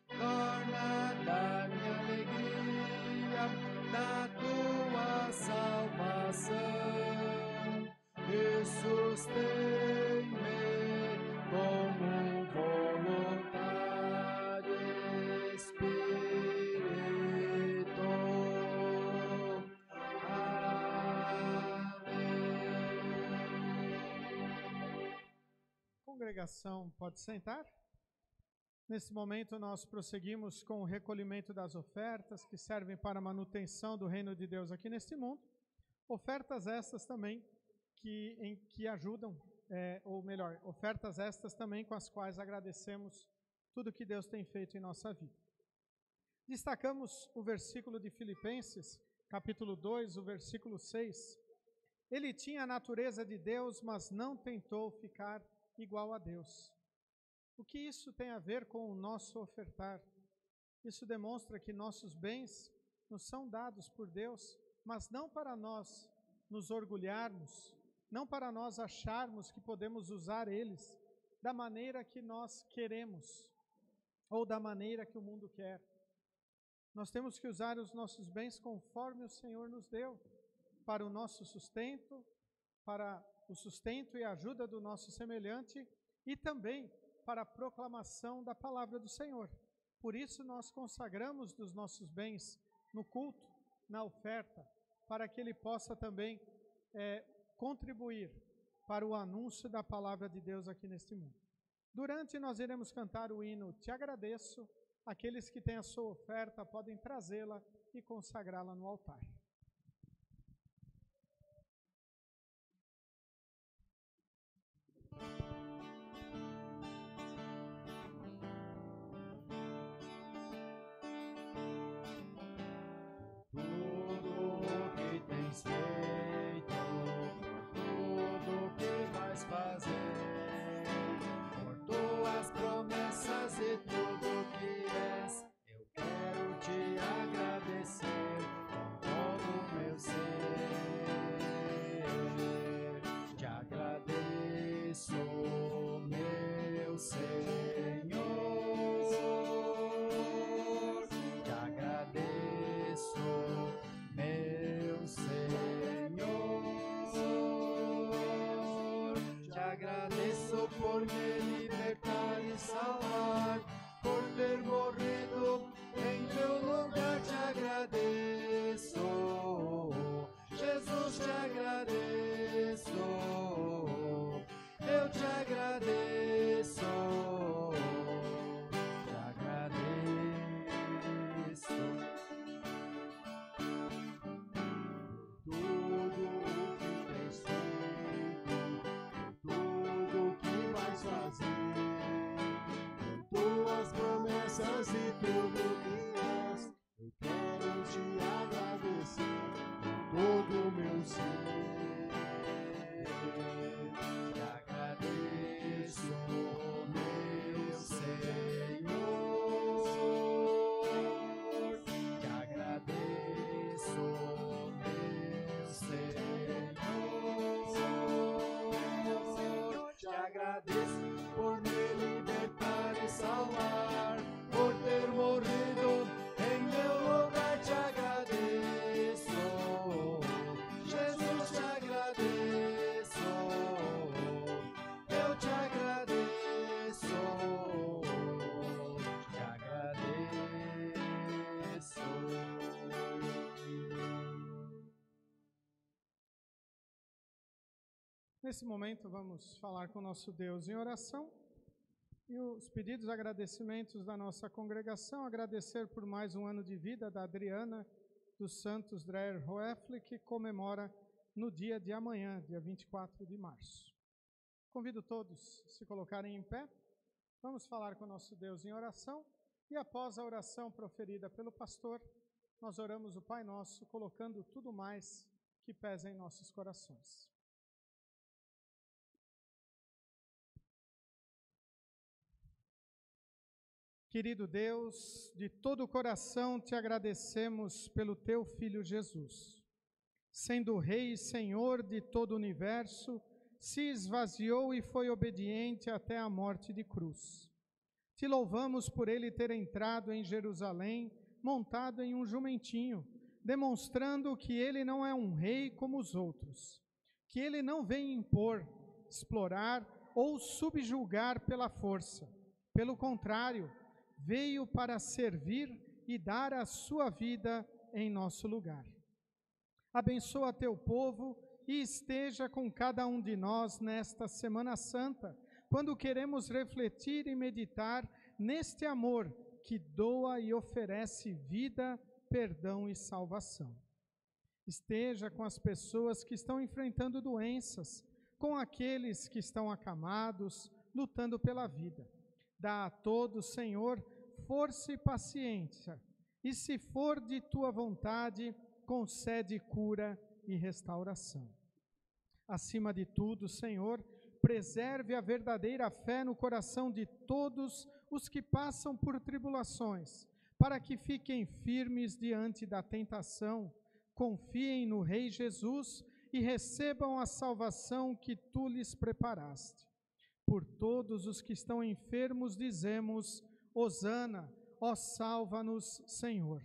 Torna da minha alegria, da tua salvação, e sustém-me como voluntário Espírito. Congregação, pode sentar. Nesse momento nós prosseguimos com o recolhimento das ofertas que servem para a manutenção do reino de Deus aqui neste mundo. Ofertas estas também que ajudam, ou melhor, ofertas estas também com as quais agradecemos tudo que Deus tem feito em nossa vida. Destacamos o versículo de Filipenses, capítulo 2, o versículo 6. Ele tinha a natureza de Deus, mas não tentou ficar igual a Deus. O que isso tem a ver com o nosso ofertar? Isso demonstra que nossos bens nos são dados por Deus, mas não para nós nos orgulharmos, não para nós acharmos que podemos usar eles da maneira que nós queremos ou da maneira que o mundo quer. Nós temos que usar os nossos bens conforme o Senhor nos deu, para o nosso sustento, para o sustento e a ajuda do nosso semelhante e também para a proclamação da palavra do Senhor. Por isso nós consagramos dos nossos bens no culto, na oferta, para que ele possa também contribuir para o anúncio da palavra de Deus aqui neste mundo. Durante nós iremos cantar o hino Te Agradeço. Aqueles que têm a sua oferta podem trazê-la e consagrá-la no altar. Promessas e tudo que és, eu quero te agradecer com Nesse momento, vamos falar com o nosso Deus em oração e os pedidos e agradecimentos da nossa congregação. Agradecer por mais um ano de vida da Adriana dos Santos Dreyer Hoefle, que comemora no dia de amanhã, dia 24 de março. Convido todos a se colocarem em pé. Vamos falar com o nosso Deus em oração e após a oração proferida pelo pastor, nós oramos o Pai Nosso, colocando tudo mais que pesa em nossos corações. Querido Deus, de todo o coração te agradecemos pelo teu Filho Jesus. Sendo Rei e Senhor de todo o universo, se esvaziou e foi obediente até a morte de cruz. Te louvamos por ele ter entrado em Jerusalém montado em um jumentinho, demonstrando que ele não é um rei como os outros, que ele não vem impor, explorar ou subjugar pela força. Pelo contrário, veio para servir e dar a sua vida em nosso lugar. Abençoa teu povo e esteja com cada um de nós nesta Semana Santa, quando queremos refletir e meditar neste amor que doa e oferece vida, perdão e salvação. Esteja com as pessoas que estão enfrentando doenças, com aqueles que estão acamados, lutando pela vida. Dá a todos, Senhor, força e paciência, e se for de tua vontade, concede cura e restauração. Acima de tudo, Senhor, preserve a verdadeira fé no coração de todos os que passam por tribulações, para que fiquem firmes diante da tentação, confiem no Rei Jesus e recebam a salvação que tu lhes preparaste. Por todos os que estão enfermos, dizemos: Hosana, ó salva-nos, Senhor.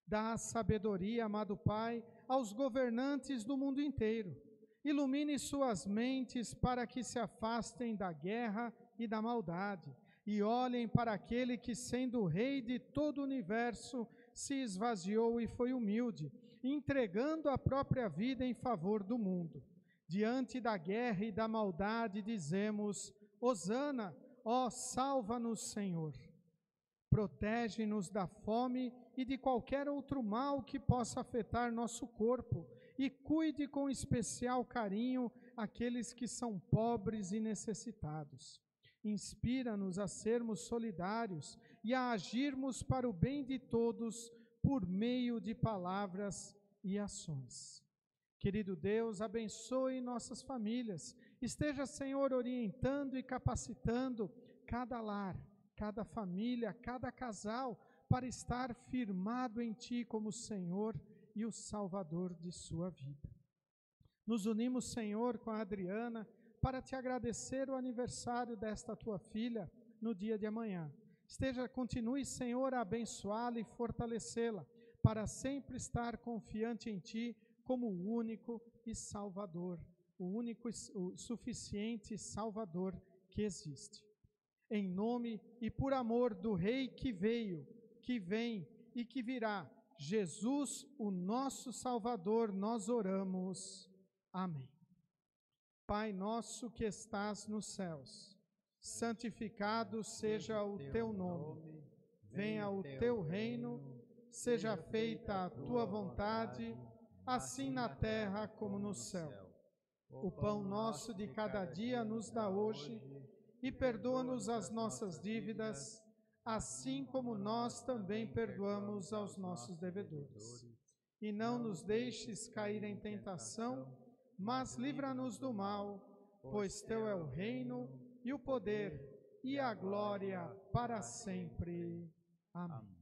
Dá sabedoria, amado Pai, aos governantes do mundo inteiro. Ilumine suas mentes para que se afastem da guerra e da maldade e olhem para aquele que, sendo o Rei de todo o universo, se esvaziou e foi humilde, entregando a própria vida em favor do mundo. Diante da guerra e da maldade, dizemos: Hosana, ó salva-nos, Senhor. Protege-nos da fome e de qualquer outro mal que possa afetar nosso corpo, e cuide com especial carinho aqueles que são pobres e necessitados. Inspira-nos a sermos solidários e a agirmos para o bem de todos por meio de palavras e ações. Querido Deus, abençoe nossas famílias. Esteja, Senhor, orientando e capacitando cada lar, cada família, cada casal, para estar firmado em Ti como Senhor e o Salvador de sua vida. Nos unimos, Senhor, com a Adriana, para Te agradecer o aniversário desta Tua filha no dia de amanhã. Continue, Senhor, a abençoá-la e fortalecê-la, para sempre estar confiante em Ti como o único e Salvador, o único o suficiente Salvador que existe. Em nome e por amor do Rei que veio, que vem e que virá, Jesus, o nosso Salvador, nós oramos. Amém. Pai nosso que estás nos céus, santificado seja o teu nome. Venha o teu reino, seja feita a tua vontade, assim na terra como no céu. O pão nosso de cada dia nos dá hoje, e perdoa-nos as nossas dívidas, assim como nós também perdoamos aos nossos devedores. E não nos deixes cair em tentação, mas livra-nos do mal, pois teu é o reino, e o poder, e a glória para sempre. Amém.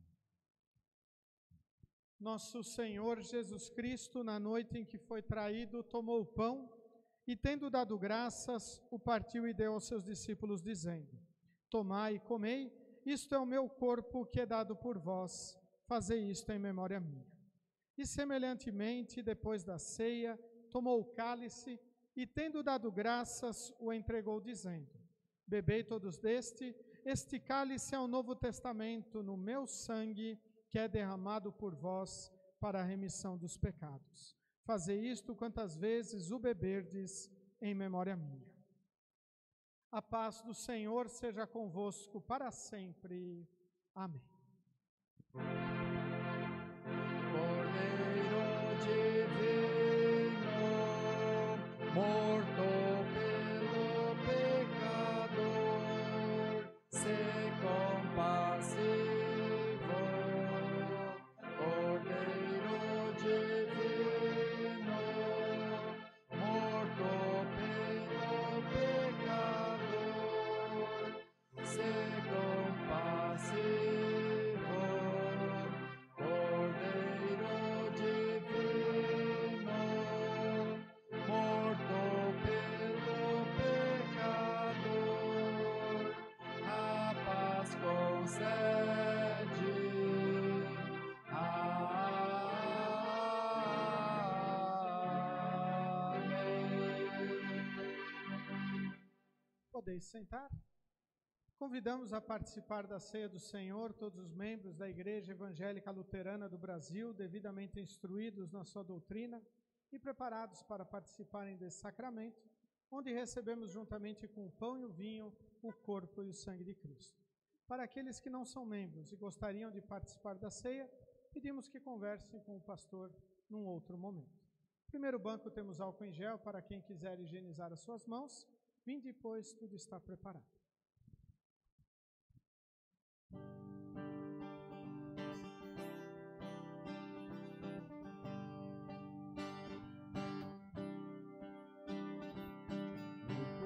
Nosso Senhor Jesus Cristo, na noite em que foi traído, tomou o pão, e tendo dado graças, o partiu e deu aos seus discípulos, dizendo: Tomai e comei, isto é o meu corpo que é dado por vós, fazei isto em memória minha. E semelhantemente, depois da ceia, tomou o cálice, e tendo dado graças, o entregou, dizendo: Bebei todos deste, este cálice é o Novo Testamento no meu sangue, que é derramado por vós para a remissão dos pecados. Fazei isto quantas vezes o beberdes em memória minha. A paz do Senhor seja convosco para sempre. Amém. Cordeiro divino, morto pelo pecador, se compassivo. Cordeiro divino, morto pelo pecador, se compassivo. Cordeiro divino, morto pelo pecador, a paz concede. Amém. Podeis sentar. Convidamos a participar da ceia do Senhor todos os membros da Igreja Evangélica Luterana do Brasil, devidamente instruídos na sua doutrina e preparados para participarem desse sacramento, onde recebemos juntamente com o pão e o vinho o corpo e o sangue de Cristo. Para aqueles que não são membros e gostariam de participar da ceia, pedimos que conversem com o pastor num outro momento. No primeiro banco temos álcool em gel para quem quiser higienizar as suas mãos. Vinde, pois, tudo está preparado.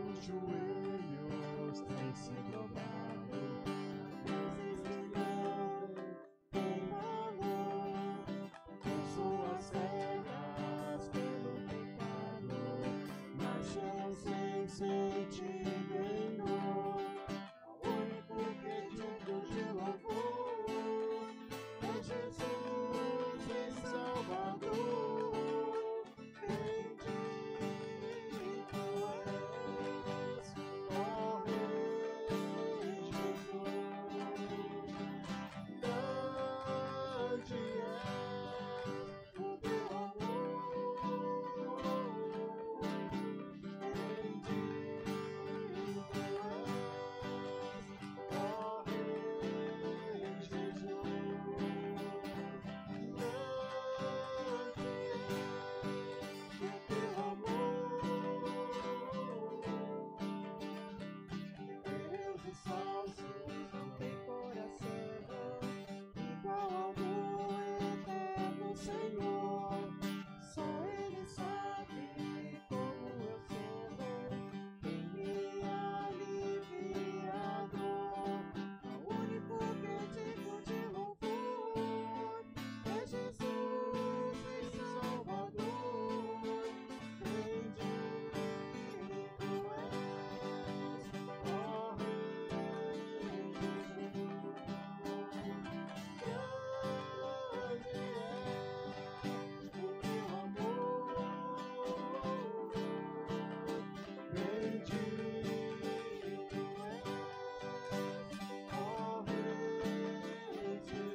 Os joelhos têm se dobrado, tem valor, com suas pernas pelo pecado, marcham sem sentimento, o único que é digno de louvor é Jesus e Salvador. Bendito és, ó Rei Jesus. Grande és o teu amor. Bendito és, ó Rei Jesus. Deus e falsos não tem coração igual ao meu eterno Senhor. Só Ele sabe como eu sou, quem me alivia a dor. O único que é digno de louvor é Jesus e Salvador. Bendito és, ó Rei Jesus. Grande és o teu amor. Bendito és, ó Rei Jesus.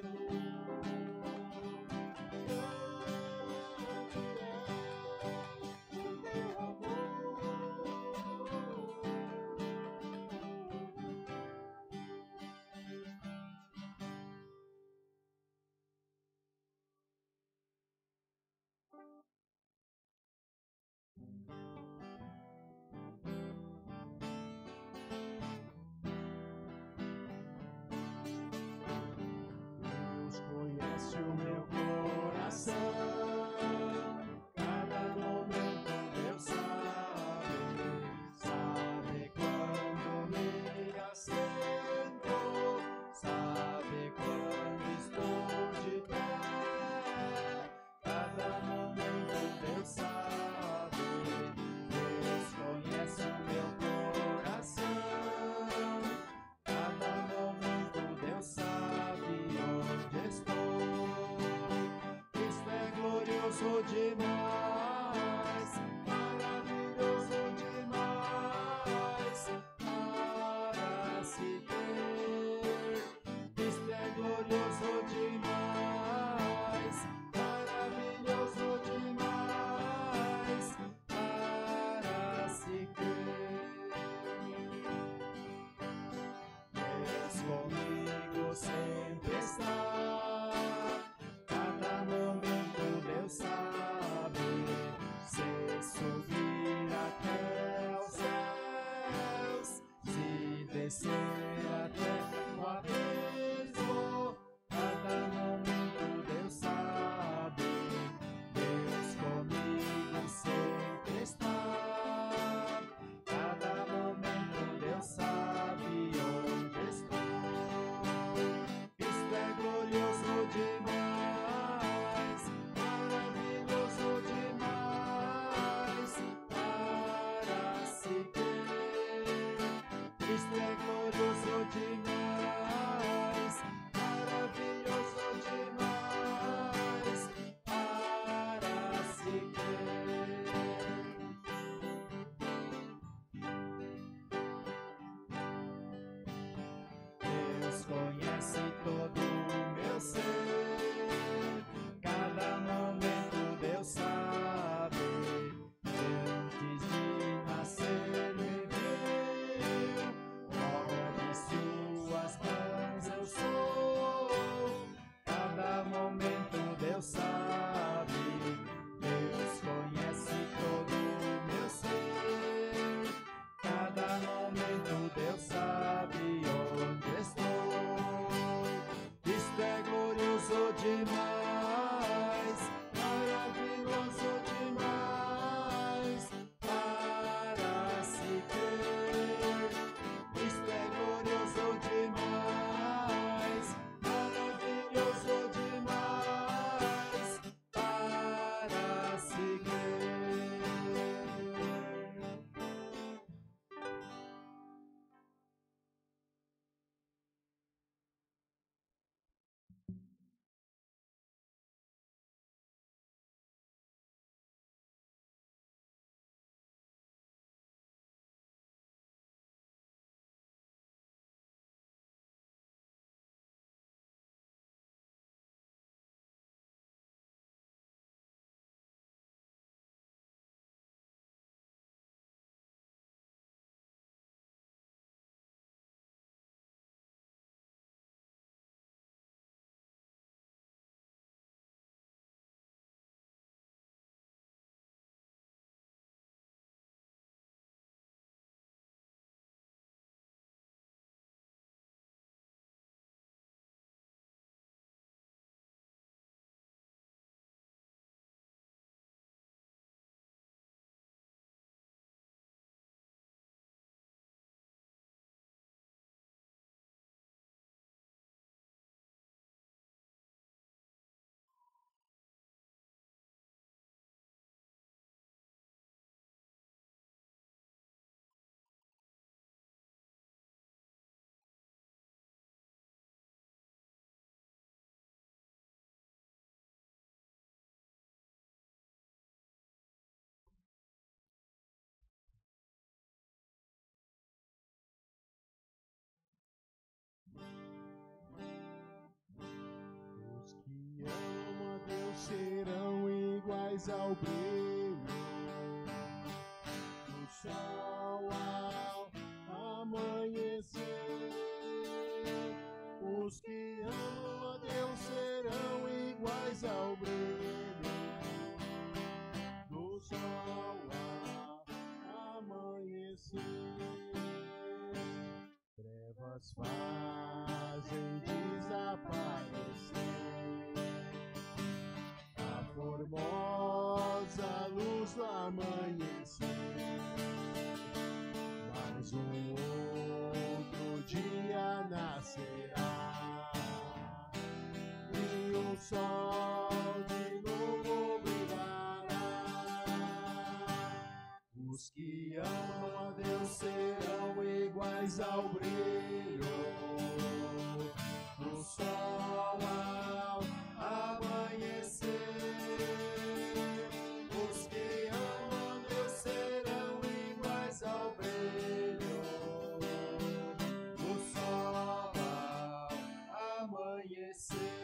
Deus conhece o meu coração, cada momento Deus sabe quando me assento, sabe quando estou de pé, cada momento Deus sabe, Deus conhece o meu coração, cada momento Deus sabe onde estou. Cristo é glorioso demais, maravilhoso demais para se ter. Cristo é glorioso demais, maravilhoso demais para se descer até o abismo. Cada momento Deus sabe, Deus comigo sempre está. Cada momento Deus sabe onde estou. Isto é glorioso demais, maravilhoso demais para se crer. Isto é glorioso demais, maravilhoso demais para se crer. Deus conhece todo o meu ser, cada momento Deus sabe. Antes de nascer me viu, obra de suas mãos eu sou. Cada momento Deus sabe, Deus conhece todo o meu ser. Cada momento Deus sabe onde estou. Isto é glorioso demais, maravilhoso demais para se crer. Isto é glorioso demais, maravilhoso demais para se crer. Os que amam a Deus serão iguais ao brilho do sol ao amanhecer. Os que amam a Deus serão iguais ao brilho do sol ao amanhecer. Trevas fazem desaparecer a formosa luz do amanhecer. Mas outro dia nascerá e o sol de novo brilhará. Os que amam a Deus serão iguais ao brilho do sol ao amanhecer. Os que amam a Deus serão iguais ao brilho do sol ao amanhecer.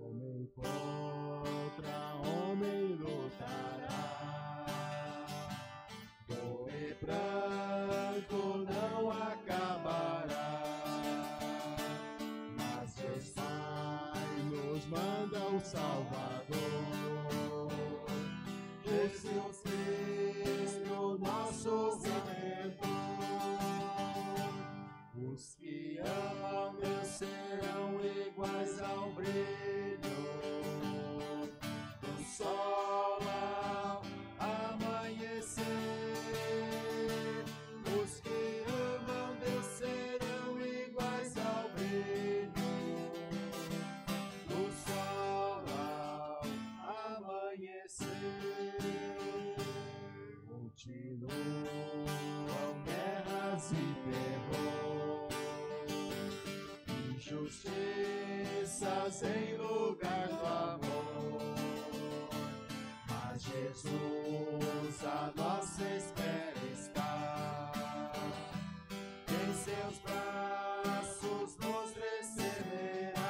Homem contra homem lutará, dor e pranto não acabará, mas Deus Pai nos manda o Salvador, Jesus Cristo, nosso Redentor. Continuam guerras e terror, injustiças em lugar do amor, mas Jesus a nossa espera está, em seus braços nos receberá.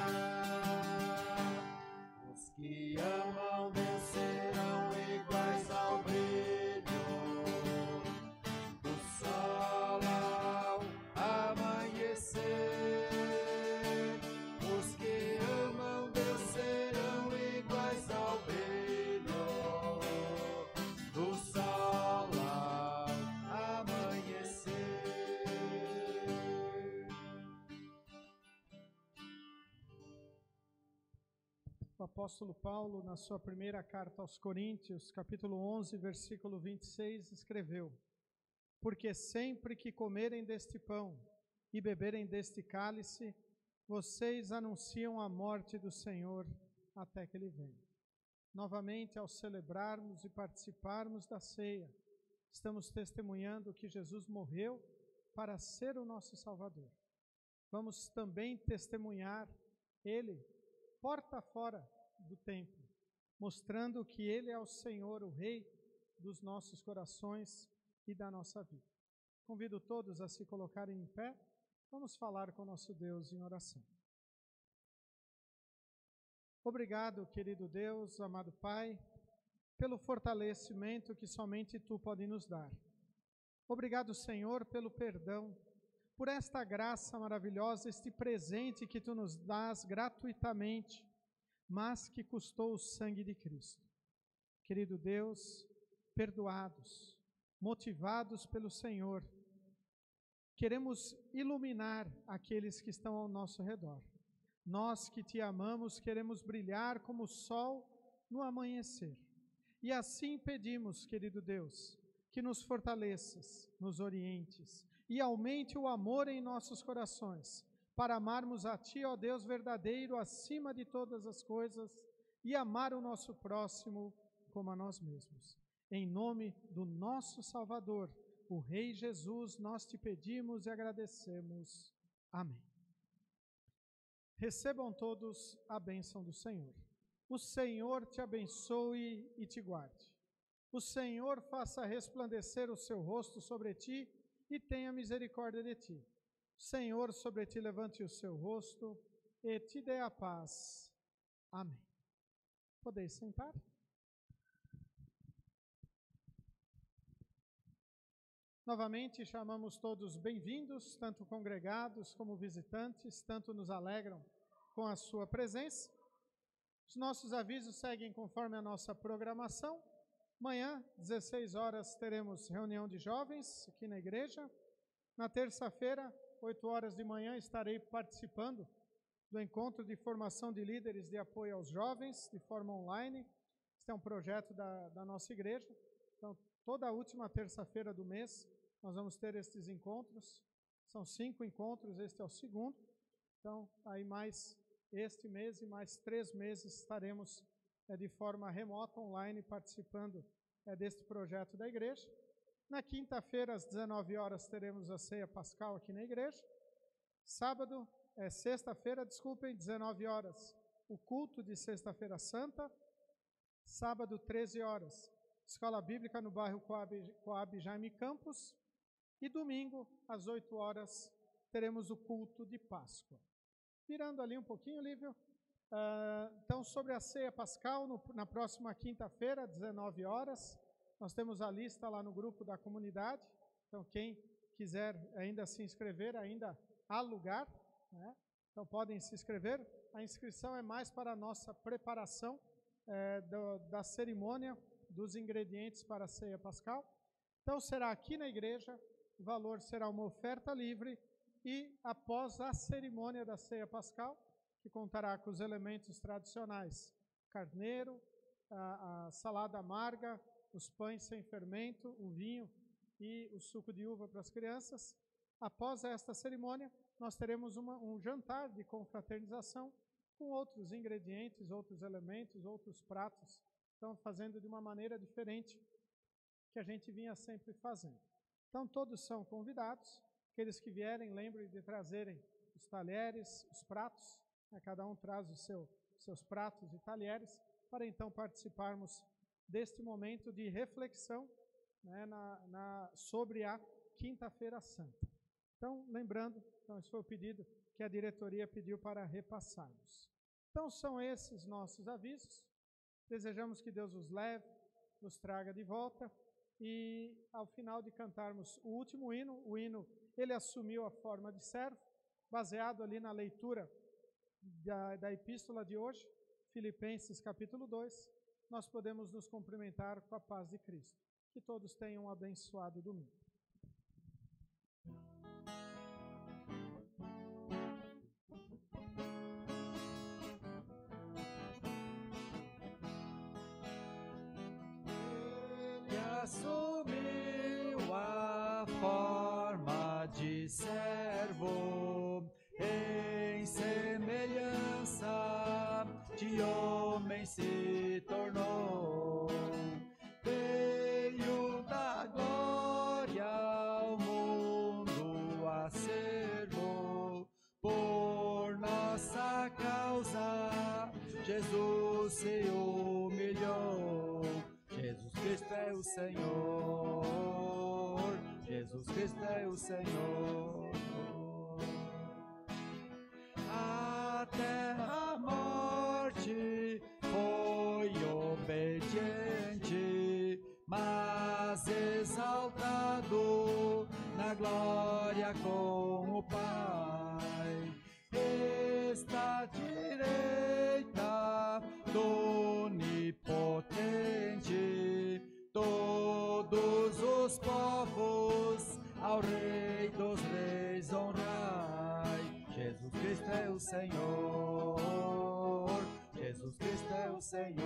Os que amam Deus serão iguais ao brilho do sol ao amanhecer. Os que amam Deus serão iguais ao brilho do sol ao amanhecer. O apóstolo Paulo, na sua primeira carta aos Coríntios, capítulo 11, versículo 26, escreveu: Porque sempre que comerem deste pão e beberem deste cálice, vocês anunciam a morte do Senhor até que Ele venha. Novamente, ao celebrarmos e participarmos da ceia, estamos testemunhando que Jesus morreu para ser o nosso Salvador. Vamos também testemunhar Ele porta fora do templo, mostrando que Ele é o Senhor, o Rei dos nossos corações e da nossa vida. Convido todos a se colocarem em pé. Vamos falar com nosso Deus em oração. Obrigado, querido Deus, amado Pai, pelo fortalecimento que somente Tu pode nos dar. Obrigado, Senhor, pelo perdão, por esta graça maravilhosa, este presente que Tu nos dás gratuitamente, mas que custou o sangue de Cristo. Querido Deus, perdoados, motivados pelo Senhor, queremos iluminar aqueles que estão ao nosso redor. Nós que Te amamos, queremos brilhar como o sol no amanhecer. E assim pedimos, querido Deus, que nos fortaleças, nos orientes e aumente o amor em nossos corações, para amarmos a Ti, ó Deus verdadeiro, acima de todas as coisas, e amar o nosso próximo como a nós mesmos. Em nome do nosso Salvador, o Rei Jesus, nós Te pedimos e agradecemos. Amém. Recebam todos a bênção do Senhor. O Senhor te abençoe e te guarde. O Senhor faça resplandecer o seu rosto sobre ti e tenha misericórdia de ti. O Senhor sobre ti levante o seu rosto e te dê a paz. Amém. Podeis sentar? Novamente chamamos todos bem-vindos, tanto congregados como visitantes, tanto nos alegram com a sua presença. Os nossos avisos seguem conforme a nossa programação. Amanhã, 16 horas, teremos reunião de jovens aqui na igreja. Na terça-feira, 8 horas de manhã, estarei participando do encontro de formação de líderes de apoio aos jovens, de forma online. Este é um projeto da nossa igreja. Então, toda a última terça-feira do mês, nós vamos ter estes encontros. São 5 encontros, este é o segundo. Então, aí mais este mês e mais 3 meses estaremos de forma remota, online, participando deste projeto da igreja. Na quinta-feira, às 19 horas, teremos a ceia pascal aqui na igreja. Sexta-feira, 19 horas, o culto de Sexta-feira Santa. Sábado, 13 horas, escola bíblica no bairro Coab Jaime Campos. E domingo, às 8 horas, teremos o culto de Páscoa. Virando ali um pouquinho, Lívio. Então, sobre a ceia pascal, na próxima quinta-feira, 19 horas, nós temos a lista lá no grupo da comunidade. Então, quem quiser ainda se inscrever, ainda há lugar, né? Então, podem se inscrever. A inscrição é mais para a nossa preparação da cerimônia dos ingredientes para a ceia pascal. Então, será aqui na igreja, o valor será uma oferta livre e após a cerimônia da ceia pascal, que contará com os elementos tradicionais, carneiro, a salada amarga, os pães sem fermento, o vinho e o suco de uva para as crianças. Após esta cerimônia, nós teremos um jantar de confraternização com outros ingredientes, outros elementos, outros pratos estão fazendo de uma maneira diferente que a gente vinha sempre fazendo. Então, todos são convidados. Aqueles que vierem, lembrem de trazerem os talheres, os pratos. Cada um traz os seus pratos e talheres, para então participarmos deste momento de reflexão, né, sobre a Quinta-feira Santa. Então, lembrando, esse foi o pedido que a diretoria pediu para repassarmos. Então, são esses nossos avisos. Desejamos que Deus os leve, nos traga de volta. E, ao final de cantarmos o último hino, o hino, ele assumiu a forma de servo, baseado ali na leitura da epístola de hoje, Filipenses capítulo 2, nós podemos nos cumprimentar com a paz de Cristo. Que todos tenham um abençoado domingo. Ele assumiu a forma de servo, em semelhança de homem se tornou. Veio da glória ao mundo a servo, por nossa causa Jesus se humilhou. Jesus Cristo é o Senhor, Jesus Cristo é o Senhor. Até a morte foi obediente, mas exaltado na glória com o Pai. Está à direita do Onipotente, todos os povos ao Rei dos Reis honrai. Jesus Cristo é o Senhor, Jesus Cristo é o Senhor.